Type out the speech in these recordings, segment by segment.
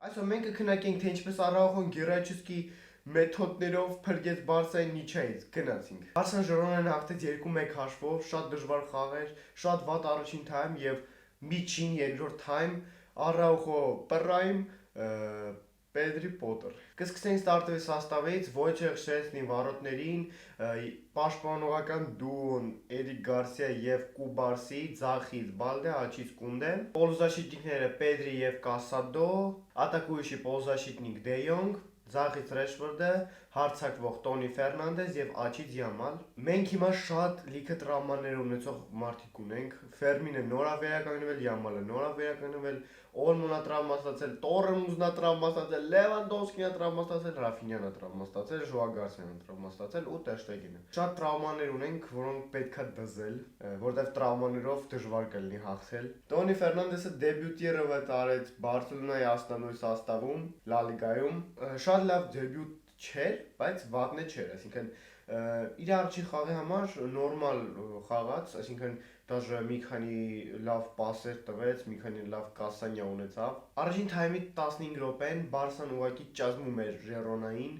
Այսօր մենք կքննարկենք, թե ինչպես Արաուխոն գերաչիսկի մեթոդներով փրկեց Բարսային Նիչայից, գնացինք։ Բարսան Ժիրոնան հաղթեց 2-1 հաշվով, շատ դժվար խաղ էր, շատ վատ առաջին թայմ եւ միջին երկրորդ թայմ Արաուխո պրայմ Pedri Potter։ Կսկսենք ստարտովի սաստավից, Վոյչեխ Շեսնի վարոտներին, պաշտպանողական դուոն Էրիկ Գարսիա եւ Կուբարսի, ձախից Բալդե, աչից Կունդե, պոլոզաշիտիկները Pedri եւ Կասադո, ատակուющий պոլոզաշիտնիկ Դե Յոնգ, ձախից Ռեշվորդը, հարձակվող Տոնի Ֆերնանդես եւ աչից Յամալ։ Մենք հիմա շատ լիքը տրավմաներ ունեցող մարդիկ ունենք։ Ֆերմինը նոր է վերականգնվել, Յամալը նոր է վերականգնվել, Օլմոնա տրավմաստացել, Տորեմուզնա տրավմաստացել, Լևանդովսկին է տրավմաստացել, Ռաֆինյանն է տրավմաստացել, Ժոա Գարսիան է տրավմաստացել ու Տերշտեգենը։ Շատ տրավմաներ ունենք, որոնք պետքա դզել, որտեղ տրավմաներով դժվար կլինի հաղթել։ Տոնի Ֆերնանդեսը դեբյուտը վտարեց Բարսելոնայի Աստանոյի սաստավում, Լա Լիգայում։ Շատ լավ դեբյուտ չէր, բայց վատն չէր, այսինքն իր առաջին խաղի համար նորմալ խաղաց, այսինքն դաժե մի քանի լավ պասեր տվեց, մի քանի լավ կասանյա ունեցավ։ Առաջին թայմի 15 րոպեն Բարսան ուղղակի ճազմում էր Ժիրոնային,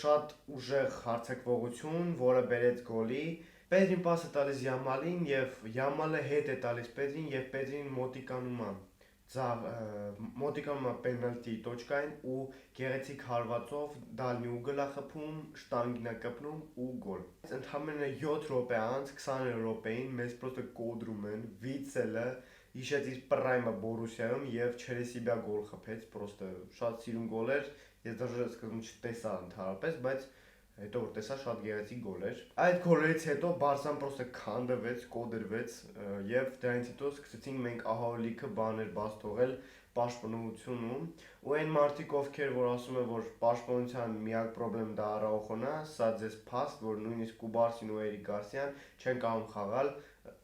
շատ ուժեղ հարձակվողություն, որը բերեց գոլի։ Պետրին պասը տալիս Յամալին եւ Յամալը հետ է տալիս Պետրին եւ Պետրին մոտիկանում է պենալտի տոճկային ու գեղեցիկ հարվածով դալնի ուգլ է խփում, շտանգին է կպնում ու գոլ։ Ընդամենը 7 րոպե անց 20 րոպեին մեզ պրոստը կոդրում են, Վիցելը հիշեց իր պրայմը Բորուսիայում եւ Չելսիբիա գոլ խփեց, պրոստը շատ սիրուն գոլ էր, ես դեռ սկզբում չտեսա ընդհանրապես, բայց հետո որ տեսա շատ գեղեցիկ գոլ էր։ Այդ գոլից հետո Բարսան պրոստը քանդվեց, կոդրվեց եւ դրանից հետո սկսեցինք մենք ահավորլիքը բաներ բաց թողել պաշտպանությունում ու այն մարդիկ ովքեր որ ասում են որ պաշտպանության միակ խնդրեմ դա Արաուխոն է, սա ձեզ փաստ որ նույնիսկ Կուբարսին ու Էրիկ Գարսիան չեն կարող խաղալ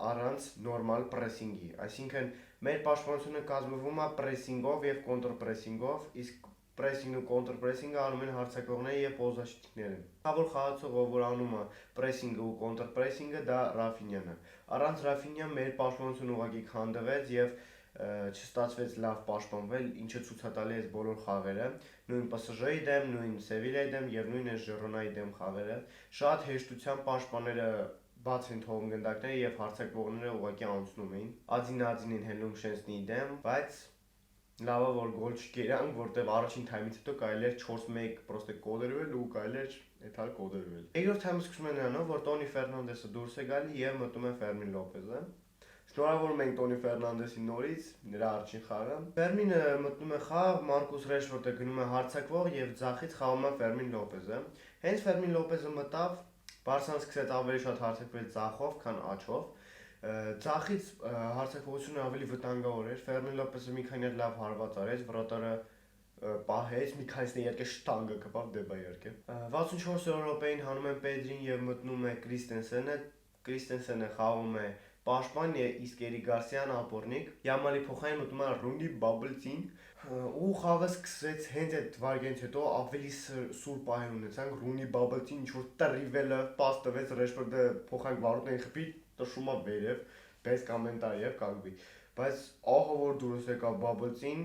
առանց նորմալ պրեսինգի, այսինքն մեր պաշտպանությունը կազմվում է պրեսինգով եւ կոնտրպրեսինգով, իսկ պրեսինգ ու կոնտրպրեսինգը անում են հարձակվողները եւ պոլոզաշիտիկները։ Հավոր խաղացողը որ անում է պրեսինգը ու կոնտրպրեսինգը դա Ռաֆինյանն է։ Առանց Ռաֆինյան մեր պաշտպանությունը ուղղակի քանդվեց եւ չստացվեց լավ պաշտպանվել, ինչը ցույց է տալի այս բոլոր խաղերը, նույն PSG-ի դեմ, նույն Սևիլիայի դեմ եւ նույն Ժիրոնայի դեմ խաղերը, շատ հեշտությամբ պաշտպանները բաց են թողում գնդակները եւ հարձակվողները ուղղակի անցնում էին։ Ադին հելնում Շենսնիի դեմ, բայց լավ է որ գոլ չկերան, որտեվ առաջին թայմից հետո կարելի էր 4-1 պրոստը կոդրվել ու կարելի էր էթալ կոդրվել։ Երկրորդ թայմը սկսում է նրանով, որ Տոնի Ֆերնանդեսը դուրս է գալի եւ մտնում է Ֆերմին Լոպեզը։ Շնորհավորում ենք Տոնի Ֆերնանդեսին նորից, նրա առաջին խաղը։ Ֆերմինը մտնում է խաղ, Մարկուս Ռեշվորդը գնում է հարձակվող եւ ձախից խաղում է Ֆերմին Լոպեզը։ Հենց Ֆերմին Լոպեզը մտավ, Բարսան սկսեց ավելի շատ հարձակվել ձախով, քան աչով։ Ձախից հարձակվողությունը ավելի վտանգավոր էր։ Ֆերմին Լոպեզը մի քանի լավ հարված արեց, վրոտարը պահեց, մի քանիսն իհարկե շտանգը կպավ դեպա իհարկե։ 64-րդ րոպեին հանում են Պետրին եւ մտնում է Կրիստենսենը խաղում է պաշտպան, իսկ Էրիկ Գարսիան ապորնիկ։ Յամալի փոխային մտնում է Ռունի Բաբլցին ու խաղը սկսեց հենց այդ վարքյանից հետո ավելի սուր պահեր ունեցանք Ռունի Բաբլցին ինչ որ տրիվելը պաս տվեց Ռեշվորդը փոխանք վարորդներին խփի տշում է վերև, без կոմենտարիև կանգվի։ Բայց ահա որ դուրս եկավ Բաբլցին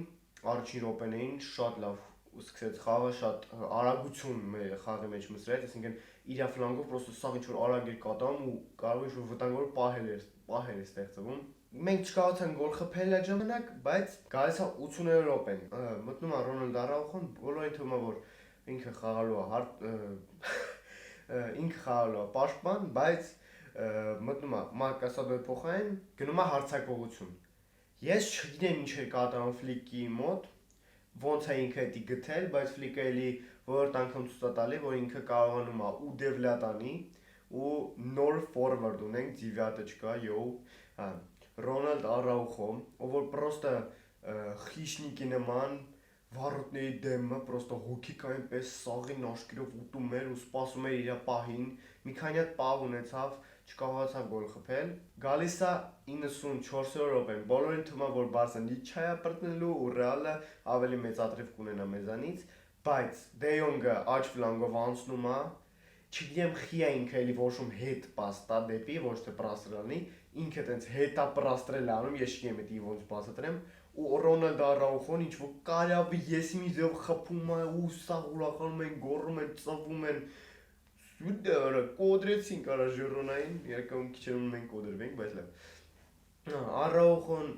առաջին րոպեներին շատ լավ սկսեց խաղը, շատ արագություն մեր խաղի մեջ մսրեց, այսինքն իր ֆլանգով պրոստը սաղ ինչ որ արագ էր կատարում ու կարող ինչ որ վտանգավոր պահեր է ստեղծվում։ Մենք չկարողացանք գոլ խփել այդ ժամանակ, բայց գալիս է 80-րդ րոպեն։ Մտնում է Ռոնալդ Արաուխոն, բոլորին թվում է որ ինքը խաղալու է պաշտպան, բայց մտնում է Մարկասադոյի փոխային, գնում է հարձակվողություն։ Ես չգիտեմ ինչ էր կատարում Ֆլիկի մոտ, ոնց է ինքը դա գտել, բայց Ֆլիկը էլի որորդ անգամ ցույց տալի, որ ինքը կարողանում է ու դևլատանի ու նոր ֆորվարդ ունենք, Ձիվյատը չկա, Ռոնալդ Արաուխո, ով որ պրոստը խիշնիկի նման վարորդների դեմը պրոստը հոգիկային պես սաղին աշկերով ուտում էր ու սպասում էր իր պահին, մի քանի հատ պահ ունեցավ, չկարողացավ գոլ խփել։ Գալիս է 94-րդ րոպեն, բոլորին թվում է որ Բարսան Նիչայ է բռնելու ու Ռեալը ավելի մեծ ատրիվ կունենա մեզանից, բայց Դե Յոնգը աջ ֆլանգով անցնում է, չգիտեմ խի է ինքը էլի որոշում հետ պաստա դեպի, ոչ թե պրաստրալնի, ինքը տենց հետա պրաստրել անում, ես չգիտեմ էդի ոնց բացատրեմ, ու Ռոնալդո Արաուխոն ինչ որ կարյավը եսի մի ձև խփում է ու սա ուրախանում են, գոռում են, ծվում են։ Սուդը կոդրեցին կարա Ժիրոնային, երբեք քիչ էլ մենք կոդրվենք, բայց լավ։ Արաուխոն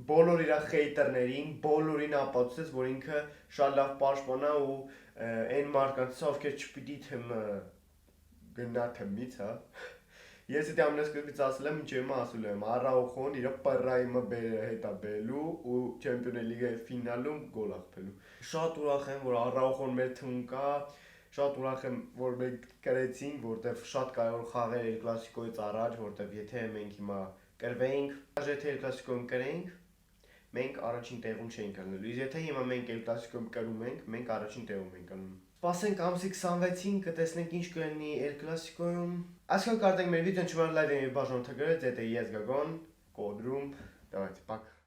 բոլոր իր խեյտերներին, բոլորին ապացուցեց, որ ինքը շատ լավ պաշտպան է ու այն մարդկանց, ովքեր չպիտի թեմը գնա թմից, հա։ Ես դա ամենասկզբից ասել եմ, ինչ եմ ասել եմ, Արաուխոն իր պրայմը հետա բերելու ու Չեմպիոնս լիգայի ֆինալում գոլ ախփելու։ Շատ ուրախ եմ, որ Արաուխոն մեր թվում կա, շատ ուրախ եմ, որ մենք կրեցինք, որտեվ շատ կարևոր խաղեր էր կլասիկոյից առաջ, որտեվ եթե մենք հիմա կրվեինք, եթե կլասիկոյում կրեինք, մենք առաջին տեղում չէինք կլինելու։ Իսկ եթե հիմա մենք կլասիկոյում կրում ենք, մենք առաջին տեղում ենք կլինում։ Սպասենք ամսի 26-ին կտեսնենք ինչ կլինի El Clasico-ում։ Այսքան կարդենք մեր վիդեոն, չմոռանաք լայք դնել, բաժանորդագրել, եթե ես գագոն, կոդրում, давайте, пока։